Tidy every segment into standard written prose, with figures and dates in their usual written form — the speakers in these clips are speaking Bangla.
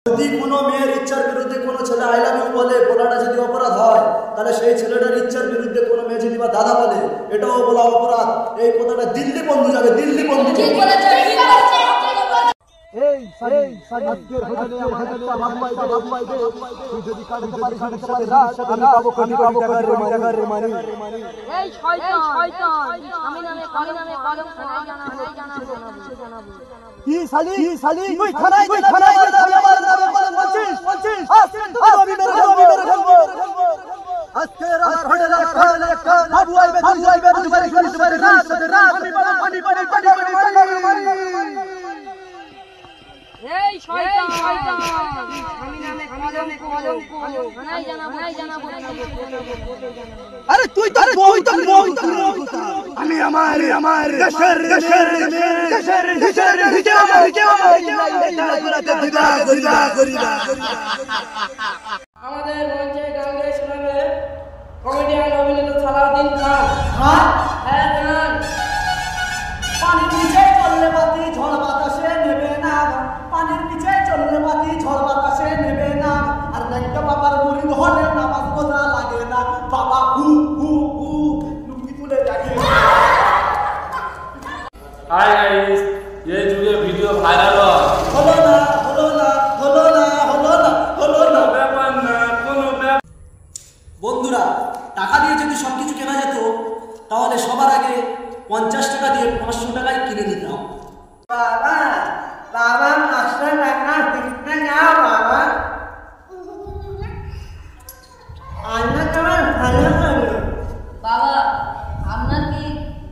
যদি কোনো মেয়ের ইচ্ছার বিরুদ্ধে কোনো ছেলে আই লাভ ইউ বলে, বলাটা যদি অপরাধ হয়, তাহলে সেই ছেলেটার ইচ্ছার বিরুদ্ধে কোনো মেয়ে যদি বা দাদা বলে, এটাও বলা অপরাধ। এই কথাটা দিল্লি বন্ধু যাবে, দিল্লি বন্ধু যাবে। अरे तू तो আমি আমার দেশের আমাদের মঞ্চে গান গেয়ে শোনাবে কমেডিয়ান অভিনেতা সালাউদ্দিন খান। হ্যাঁ গান। পানির নিচে চললে বাতি ঝড় বাতাসে নেবে না, পানির নিচে চললে বাতি ঝড় বাতাসে নেবে না, আর একটা বাবার মুরিদ হলে নামাজ পড়া লাগে না, বাবা হু হু হু লুঙ্গি তুলে দেখে। हाय गाइस, ये जुगे वीडियो वायरल হলো না ব্যাপার না কোনো ব্যাপার। বন্ধুরা, টাকা দিয়ে যদি সবকিছু কেনা যেত, তাহলে সবার আগে 50 টাকা দিয়ে 500 টাকায় কিনে নিতাম। বাবা 500 টাকা দিতে না বাবা, আন্না তোমার ভালো হবে। বাবা, আপনার কি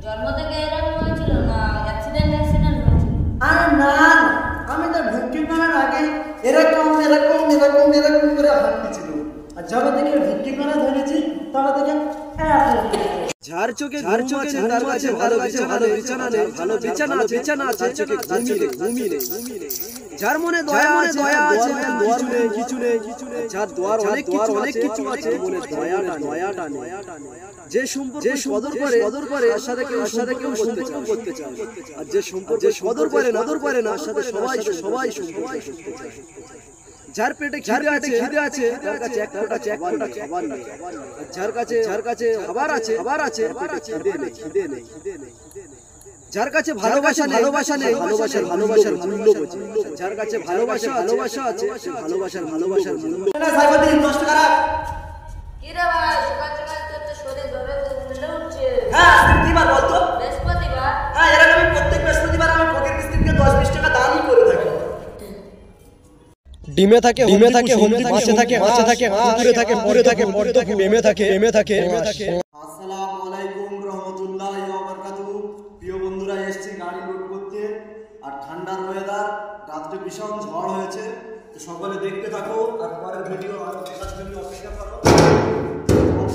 জন্ম থেকে এরকম হয়েছিল না অ্যাক্সিডেন্ট হয়েছিল? আরে না, আমি তো ভিক্টিম করার আগে এরকম করে হাঁটছিল, আর যবে থেকে ভিক্টিম করা ধরেছি তবে থেকে যার চোখে তার কাছে ভালো বিছানা আছে, চোখে ঘুমিয়ে যার মনে দয়া আছে দোয়ার নেই কিছু নেই, যার দোয়ার অনেক কিছু আছে মনে দয়াটা নেই। যে সম্পর্ক কদর করে তার সাথে কেউ সম্পর্ক করতে চায়, আর যে সম্পর্ক কদর করে না তার সাথে সবাই সম্পর্ক করতে চায়। যার পেটে খিদে আছে তার কাছে এক ফোঁটা খাবার নেই, যার কাছে খাবার আছে পেটে খিদে নেই। যার কাছে ভালোবাসা নেই ভালোবাসার মূল্য বোঝে, যার কাছে ভালোবাসা আছে সে ভালোবাসার মূল্য। না সাইবাদিন 10 টাকা রাখ। কি রে ভাই, সকাল তো শরীর ধরে উঠে উঠছে। হ্যাঁ, আজকে কি বার বলতো? বৃহস্পতিবার। হ্যাঁ, এর আগে আমি প্রত্যেক বৃহস্পতিবার আমি ফকির মিস্ত্রিকে 10-20 টাকা দানই করে থাকি। ডিমে থাকে মাছে থাকে পুকুরে থাকে পদ্ম এমে থাকে। আসসালামু আলাইকুম রাহমাতুল্লাহি ওয়া বারাকাতুহু। প্রিয় বন্ধুরা, এসেছি গাড়ি লোড করতে, আর ঠান্ডার ওয়েদার, রাত্রে ভীষণ ঝড় হয়েছে, তো সকলে দেখতে থাকো আর পরের ভিডিও আরো দেখার জন্য অপেক্ষা করো।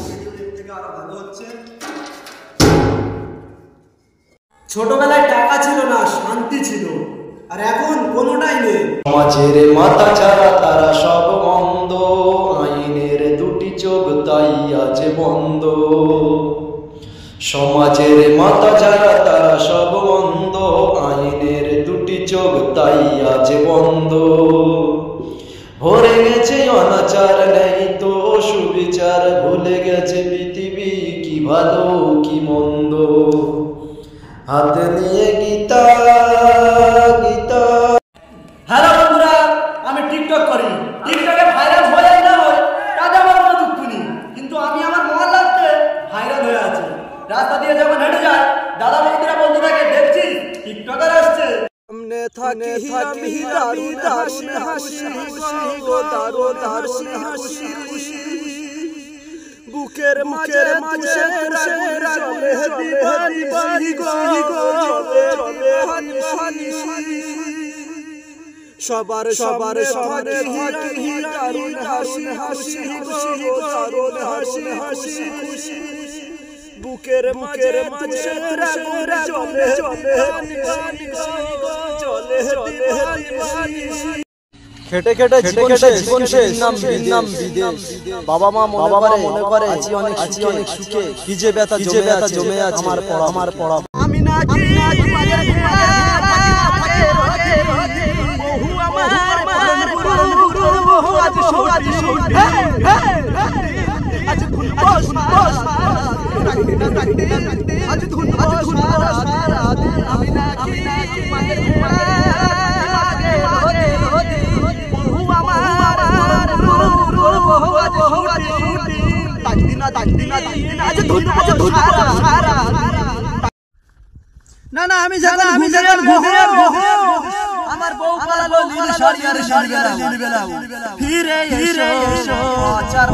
ভিডিও দেখতে আরো ভালো হচ্ছে। ছোটবেলায় টাকা ছিল না, শান্তি ছিল, আর এখন কোনোটাই নেই। সমাজের মাথা ছাড়া তারা সব মন্দ, আইনের দুটি চোখ তাই আজ বন্ধ। সমাজের মাথা ছাড়া তারা সব মন্দ, আইনের দুটি চোখ তাই আজ বন্ধ। ভরে গেছে অনাচার, নেই তো সুবিচার, ভুলে গেছে পৃথিবী কি ভালো কি মন্দ। হাতে নিয়ে গীতা। হ্যালো বন্ধুরা, আমি টিকটক করি, টিকটকে ভাইরাল হয়ে না হয় তাতে আমার কোনো দুঃখ নেই, কিন্তু আমি আমার মহল্লাতে ভাইরাল হয়ে আছি। রাস্তা দিয়ে যখন হেঁটে যায়, দাদা বন্ধুরা বলতে থাকে, দেখছিস টিকটকার আসছে। সামনে থাকি আমি দারুণ হাসি বুকের মাঝে চলে দিবানি সবার থাকি দারুণ হাসি বুকের মাঝে চলে খেটে জীবন শেষ, নাম বিদেশ। বাবা মা মনে করে আছি অনেক সুখে, কি যে ব্যথা জমে আছে আমার পড়া। আমি নাকি বহু আমার আজ ধুনবো আজ ধুনবো আমি নাকি না না আমি জানি আমার বউ পালালো লীল শাড়ি আর লীল বেলাও ফিরে এসো চার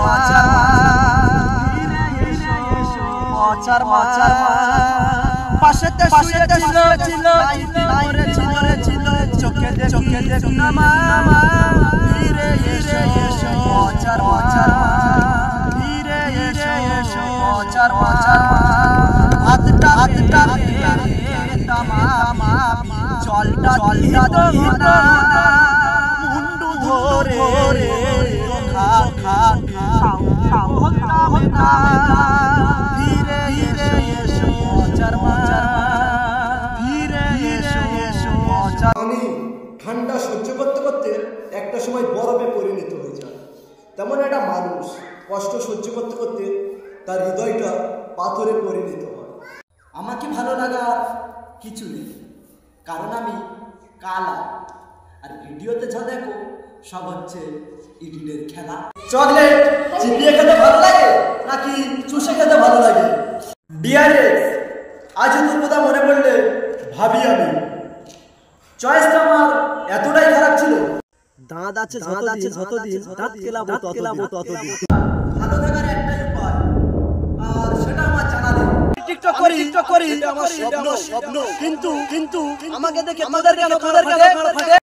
মাচার পাশেতে ছিল ছিল চোখে দেখি মামা ফিরে এসো চার ফিরে এসো চার হাতটা জলটা মুন্ডু ধরে ফিরে এসো আমি ঠান্ডা সহ্য করতে করতে একটা সময় বরফে পরিণত হয়ে যায়। তেমন একটা মানুষ কষ্ট সহ্য করতে করতে তার হৃদয়টা পাথরে পরিণত হয়। আমাকে ভালো লাগার কিছু নেই, কারণ আমি কালা, আর ভিডিওতে যা দেখো সব হচ্ছে ইডিটের খেলা। চকলেট চিবিয়ে খেতে ভালো লাগে নাকি চুষে খেতে ভালো লাগে? ডিআরএস আজ তোর কথা মনে পড়লে ভাবি আমি চয়েসটা আমার এতটাই খারাপ ছিল। দাঁত আছে যতদিন দাঁত কেলাবো ততদিন। ভালো থাকার একটাই উপায়, আর সেটা আমার জানা নেই। টিকটক করি এটা আমার স্বপ্ন কিন্তু আমাকে দেখে তোদের কেন ফাটে?